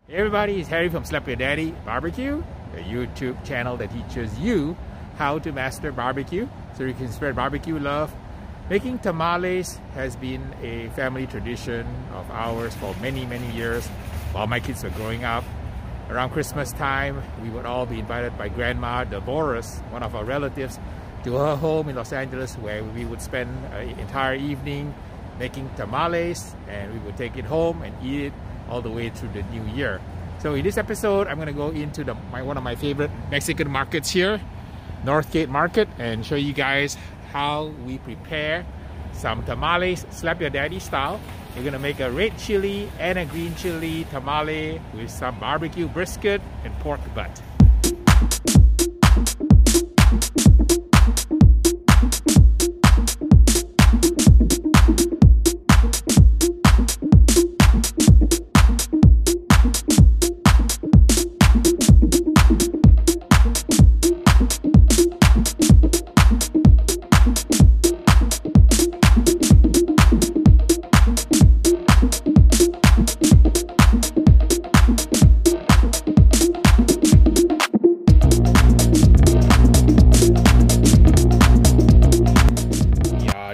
Hey everybody, it's Harry from Slap Your Daddy BBQ, a YouTube channel that teaches you how to master barbecue so you can spread barbecue love. Making tamales has been a family tradition of ours for many years. While my kids were growing up, around Christmas time, we would all be invited by Grandma Dilbertesque, one of our relatives, to her home in Los Angeles, where we would spend an entire evening making tamales, and we would take it home and eat it all the way through the new year. So in this episode, I'm going to go into one of my favorite Mexican markets here, Northgate Market, and show you guys how we prepare some tamales, Slap Your Daddy style. We're going to make a red chili and a green chili tamale with some barbecue brisket and pork butt.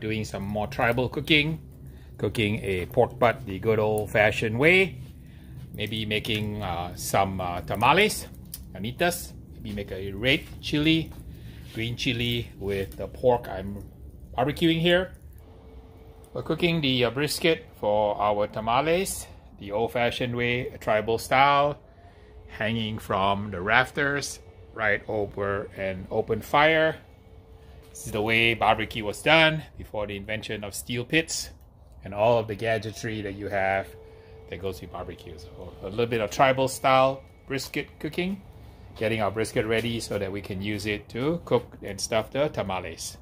Doing some more tribal cooking a pork butt the good old-fashioned way, maybe making some tamales, carnitas, maybe make a red chili, green chili with the pork I'm barbecuing here. We're cooking the brisket for our tamales the old-fashioned way, a tribal style, hanging from the rafters right over an open fire. This is the way barbecue was done before the invention of steel pits and all of the gadgetry that you have that goes with barbecue. So a little bit of tribal style brisket cooking, getting our brisket ready so that we can use it to cook and stuff the tamales.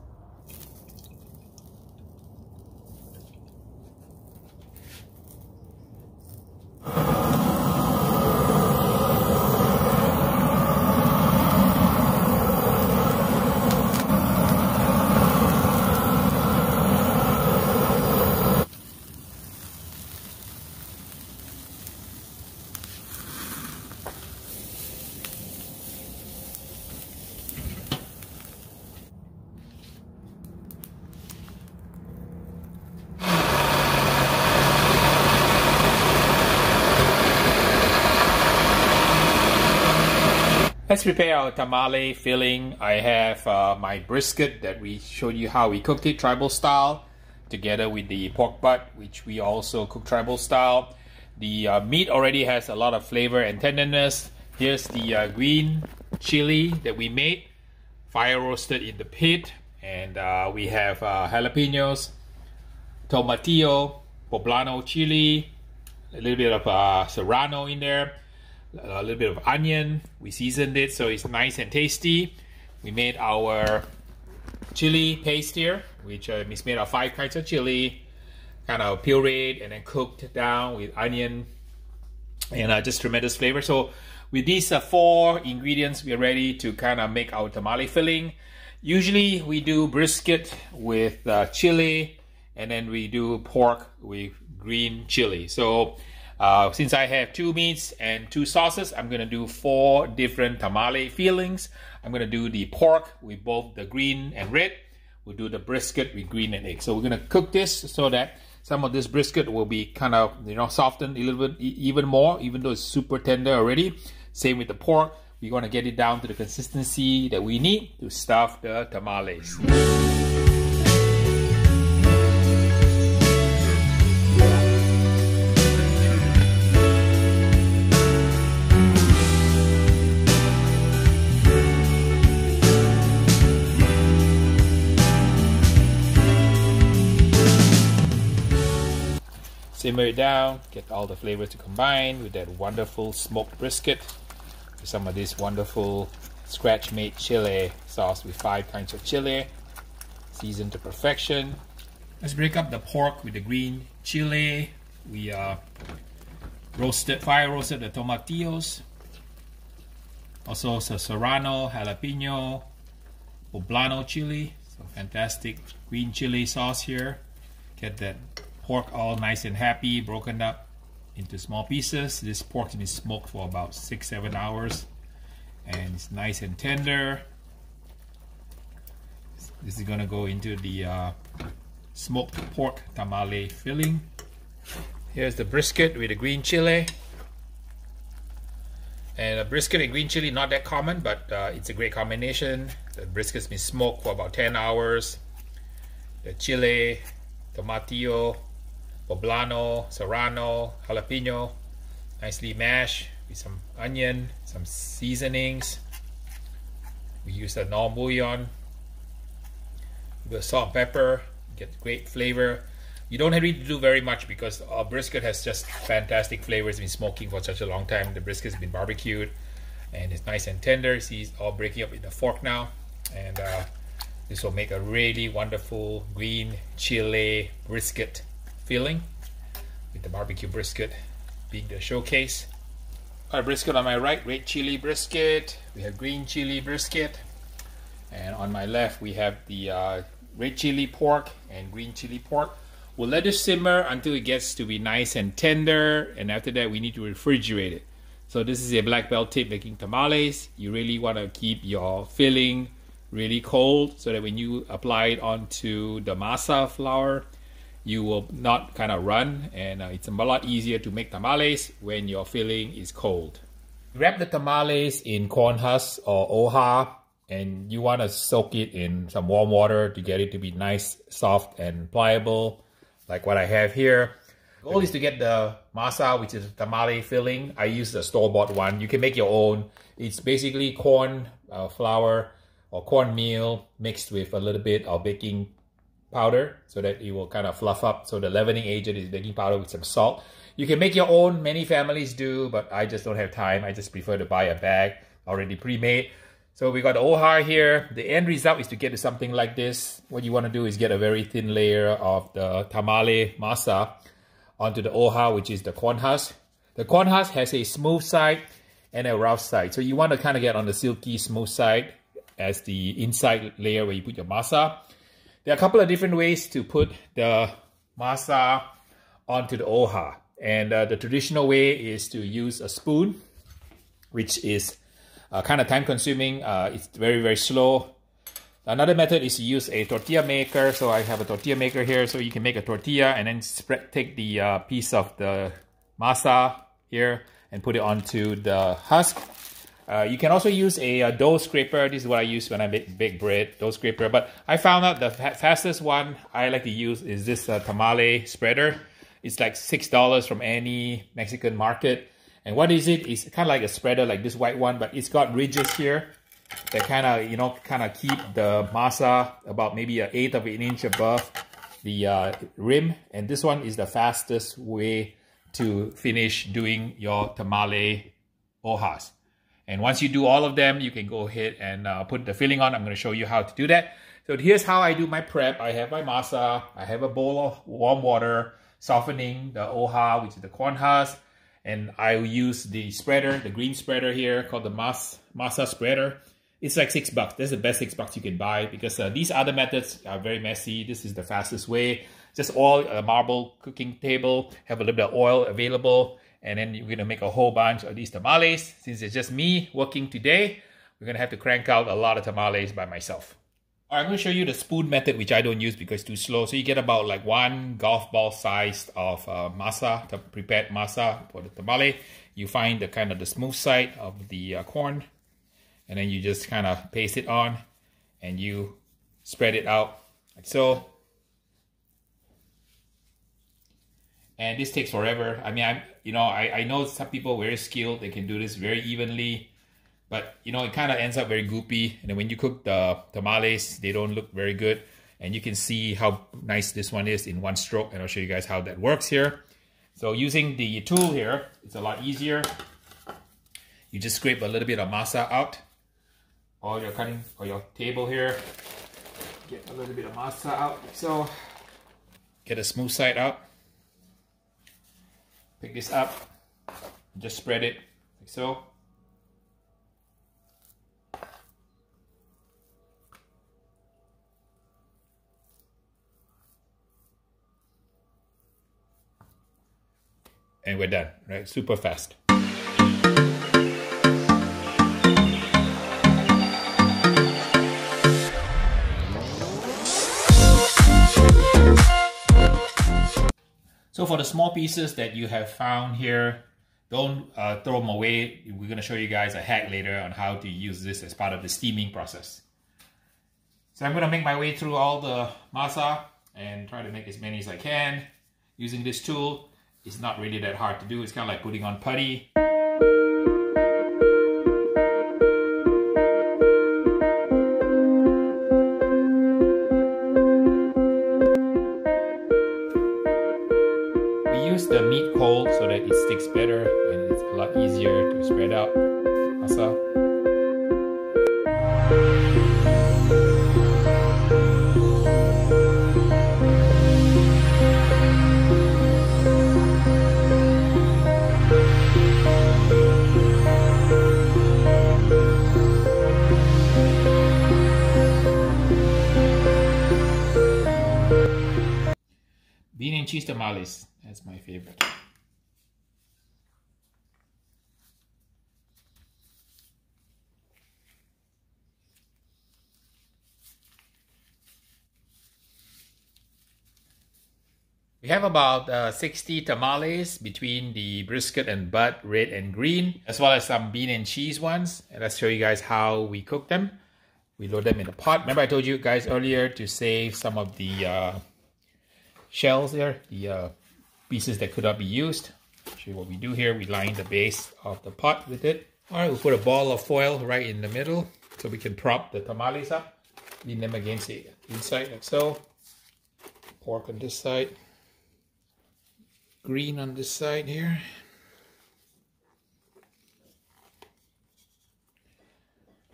Let's prepare our tamale filling. I have my brisket that we showed you how we cooked it tribal style, together with the pork butt, which we also cook tribal style. The meat already has a lot of flavor and tenderness. Here's the green chili that we made, fire roasted in the pit, and we have jalapenos, tomatillo, poblano chili, a little bit of serrano in there, a little bit of onion. We seasoned it so it's nice and tasty. We made our chili paste here, which is made of 5 kinds of chili, kind of pureed and then cooked down with onion, and just tremendous flavor. So with these 4 ingredients, we are ready to kind of make our tamale filling. Usually we do brisket with chili, and then we do pork with green chili. So since I have 2 meats and 2 sauces, I'm going to do 4 different tamale fillings. I'm going to do the pork with both the green and red. We'll do the brisket with green and egg. So we're going to cook this so that some of this brisket will be kind of, softened a little bit even more, even though it's super tender already. Same with the pork. We're going to get it down to the consistency that we need to stuff the tamales. Simmer it down, get all the flavors to combine with that wonderful smoked brisket, with some of this wonderful scratch-made chili sauce with 5 kinds of chili, seasoned to perfection. Let's break up the pork with the green chili. We fire roasted the tomatillos, also serrano, jalapeno, poblano chili, so fantastic green chili sauce here. Get that pork all nice and happy, broken up into small pieces. This pork has been smoked for about 6-7 hours, and it's nice and tender. This is gonna go into the smoked pork tamale filling. Here's the brisket with the green chili. And a brisket and green chili, not that common, but it's a great combination. The brisket's been smoked for about 10 hours. The chile, tomatillo, poblano, serrano, jalapeno, nicely mashed with some onion, some seasonings. We use a non bouillon with salt and pepper, get great flavor. You don't need to do very much because our brisket has just fantastic flavors. It's been smoking for such a long time. The brisket's been barbecued and it's nice and tender. See, it's all breaking up in the fork now. And this will make a really wonderful green chili brisket filling, with the barbecue brisket being the showcase. Our brisket on my right, red chili brisket. We have green chili brisket. And on my left, we have the red chili pork and green chili pork. We'll let it simmer until it gets to be nice and tender, and after that we need to refrigerate it. So this is a black belt tip making tamales. You really want to keep your filling really cold so that when you apply it onto the masa flour, you will not kind of run, and it's a lot easier to make tamales when your filling is cold. Wrap the tamales in corn husk or oha, and you want to soak it in some warm water to get it to be nice, soft, and pliable, like what I have here. The goal is to get the masa, which is tamale filling. I use the store-bought one. You can make your own. It's basically corn flour or cornmeal mixed with a little bit of baking powder so that it will kind of fluff up. So the leavening agent is baking powder with some salt. You can make your own. Many families do, but I just don't have time. I just prefer to buy a bag already pre-made. So we got the oha here. The end result is to get to something like this. What you want to do is get a very thin layer of the tamale masa onto the oha, which is the corn husk. The corn husk has a smooth side and a rough side. So you want to kind of get on the silky smooth side as the inside layer where you put your masa. There are a couple of different ways to put the masa onto the oha. And the traditional way is to use a spoon, which is kind of time consuming. It's very, very slow. Another method is to use a tortilla maker. So I have a tortilla maker here, so you can make a tortilla and then take the piece of the masa here and put it onto the husk. You can also use a dough scraper. This is what I use when I bake bread, dough scraper. But I found out the fastest one I like to use is this tamale spreader. It's like $6 from any Mexican market. And what is it? It's kind of like a spreader, like this white one, but it's got ridges here that kind of keep the masa about maybe 1/8 of an inch above the rim. And this one is the fastest way to finish doing your tamale ohas. And once you do all of them, you can go ahead and put the filling on. I'm going to show you how to do that. So here's how I do my prep. I have my masa. I have a bowl of warm water, softening the oha, which is the corn husk. And I will use the spreader, the green spreader here, called the masa spreader. It's like $6. That's the best $6 you can buy, because these other methods are very messy. This is the fastest way. Just oil a marble cooking table, have a little bit of oil available, and then you're going to make a whole bunch of these tamales. Since it's just me working today, we're going to have to crank out a lot of tamales by myself. All right, I'm going to show you the spoon method, which I don't use because it's too slow. So you get about like 1 golf ball size of masa, the prepared masa for the tamale. You find the kind of the smooth side of the corn, and then you just kind of paste it on and you spread it out like so. And this takes forever. I mean, I know some people are very skilled. They can do this very evenly. But, it kind of ends up very goopy. And then when you cook the tamales, they don't look very good. And you can see how nice this one is in one stroke. And I'll show you guys how that works here. So using the tool here, it's a lot easier. You just scrape a little bit of masa out. Or you're cutting, or your table here. Get a little bit of masa out. So, get a smooth side out. Pick this up. Just spread it like so. and we're done, right? Super fast. So for the small pieces that you have found here, don't throw them away. We're going to show you guys a hack later on how to use this as part of the steaming process. So I'm going to make my way through all the masa and try to make as many as I can using this tool. It's not really that hard to do. It's kind of like putting on putty. We use the meat cold so that it sticks better and it's a lot easier to spread out masa. Bean and cheese tamales, that's my favorite. We have about 60 tamales between the brisket and butt, red and green, as well as some bean and cheese ones. And let's show you guys how we cook them. We load them in a pot. Remember I told you guys earlier to save some of the shells there, the pieces that could not be used. I'll show you what we do here. We line the base of the pot with it. All right, we'll put a ball of foil right in the middle so we can prop the tamales up. Lean them against the inside like so. Pork on this side. Green on this side here.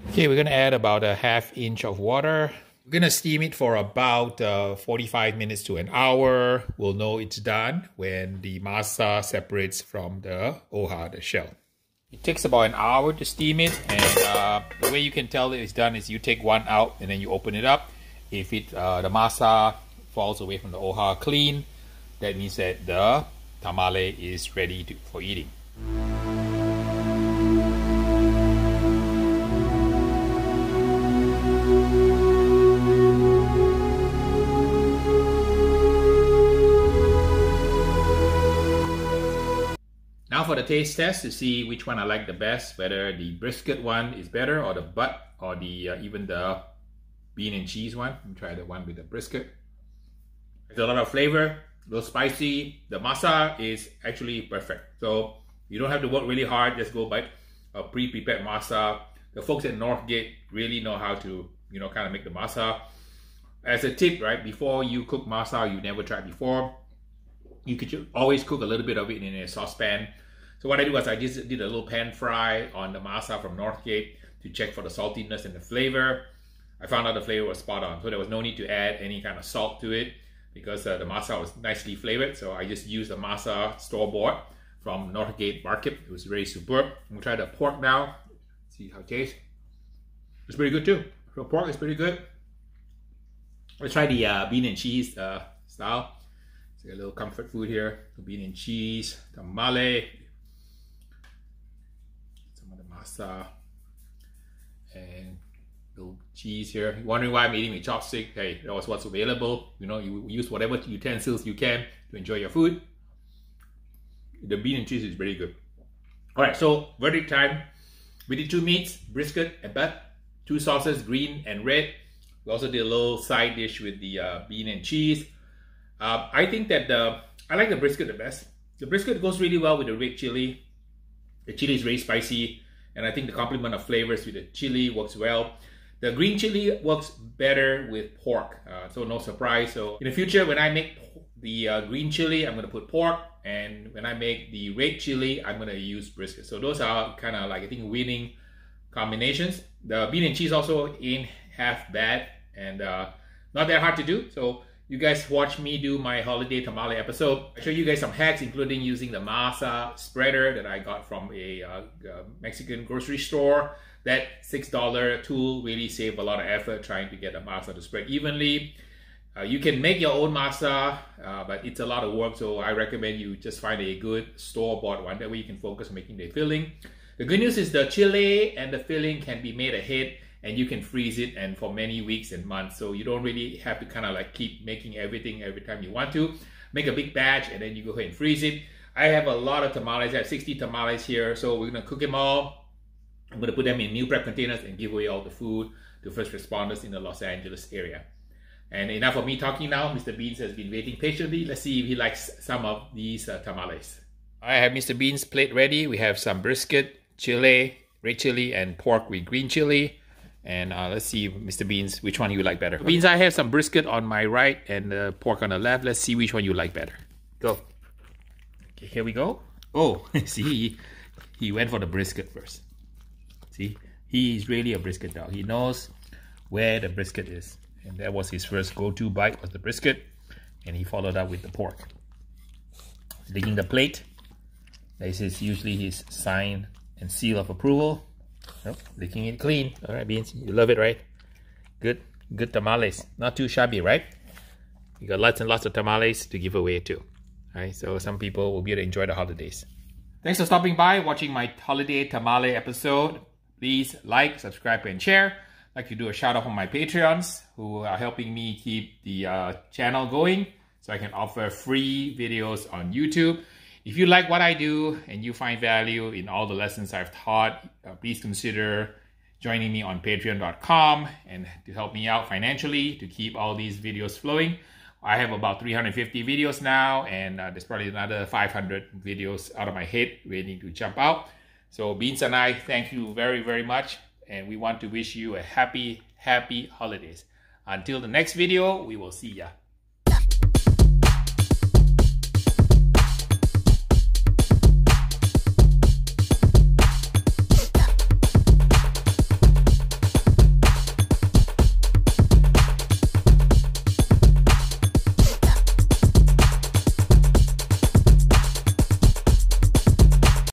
Okay, we're going to add about a ½ inch of water. We're going to steam it for about 45 minutes to an hour. We'll know it's done when the masa separates from the oha, the shell. It takes about an hour to steam it, and the way you can tell that it's done is you take one out and then you open it up. If the masa falls away from the oha clean, that means that the tamale is ready for eating. Now for the taste test to see which one I like the best, whether the brisket one is better or the butt or the even the bean and cheese one. Let me try the one with the brisket. There's a lot of flavor, a little spicy. The masa is actually perfect. So you don't have to work really hard, just go buy a pre-prepared masa. The folks at Northgate really know how to, kind of make the masa. As a tip, right, before you cook masa you never tried before, you could always cook a little bit of it in a saucepan. So what I do was I just did a little pan fry on the masa from Northgate to check for the saltiness and the flavor. I found out the flavor was spot on, so there was no need to add any kind of salt to it because the masa was nicely flavored. So I just used the masa store-bought from Northgate Market. It was very superb. I'm gonna try the pork now. See how it tastes. It's pretty good too. The pork is pretty good. Let's try the bean and cheese style. So a little comfort food here. The bean and cheese, tamale, some of the masa, and little cheese here. You're wondering why I'm eating with chopstick? Hey, that was what's available. You use whatever utensils you can to enjoy your food. The bean and cheese is very good. All right, so verdict time. We did 2 meats, brisket and butt, 2 sauces, green and red. We also did a little side dish with the bean and cheese. I think that I like the brisket the best. The brisket goes really well with the red chili. The chili is very spicy, and I think the complement of flavors with the chili works well. The green chili works better with pork, so no surprise. So in the future, when I make the green chili, I'm going to put pork, and when I make the red chili, I'm going to use brisket. So those are kind of like, I think, winning combinations. The bean and cheese also ain't half bad, and not that hard to do. So you guys watch me do my holiday tamale episode. I show you guys some hacks, including using the masa spreader that I got from a Mexican grocery store. That $6 tool really saved a lot of effort trying to get the masa to spread evenly. You can make your own masa, but it's a lot of work, so I recommend you just find a good store-bought one. That way you can focus on making the filling. The good news is the chili and the filling can be made ahead, and you can freeze it and for many weeks and months, so you don't really have to kind of like keep making everything every time you want to. Make a big batch and then you go ahead and freeze it. I have a lot of tamales. I have 60 tamales here, so we're gonna cook them all. I'm gonna put them in meal prep containers and give away all the food to first responders in the Los Angeles area. And enough of me talking now. Mr. Beans has been waiting patiently. Let's see if he likes some of these tamales. I have Mr. Beans' plate ready. We have some brisket, chili, red chili, and pork with green chili. And let's see, Mr. Beans, which one you like better. Beans, I have some brisket on my right and pork on the left. Let's see which one you like better. Go. Okay, here we go. Oh, see, he went for the brisket first. See, he's really a brisket dog. He knows where the brisket is. And that was his first go-to bite, was the brisket. And he followed up with the pork. Licking the plate. This is usually his sign and seal of approval. Oh, licking it clean. All right, Beans, you love it, right? Good tamales. Not too shabby, right? You got lots and lots of tamales to give away too. All right, so some people will be able to enjoy the holidays. Thanks for stopping by, watching my holiday tamale episode. Please like, subscribe, and share. I'd like to do a shout out for my Patreons who are helping me keep the channel going so I can offer free videos on YouTube. If you like what I do and you find value in all the lessons I've taught, please consider joining me on patreon.com and to help me out financially to keep all these videos flowing. I have about 350 videos now, and there's probably another 500 videos out of my head waiting to jump out. So Beans and I thank you very, very much. And we want to wish you a happy holidays. Until the next video, we will see ya.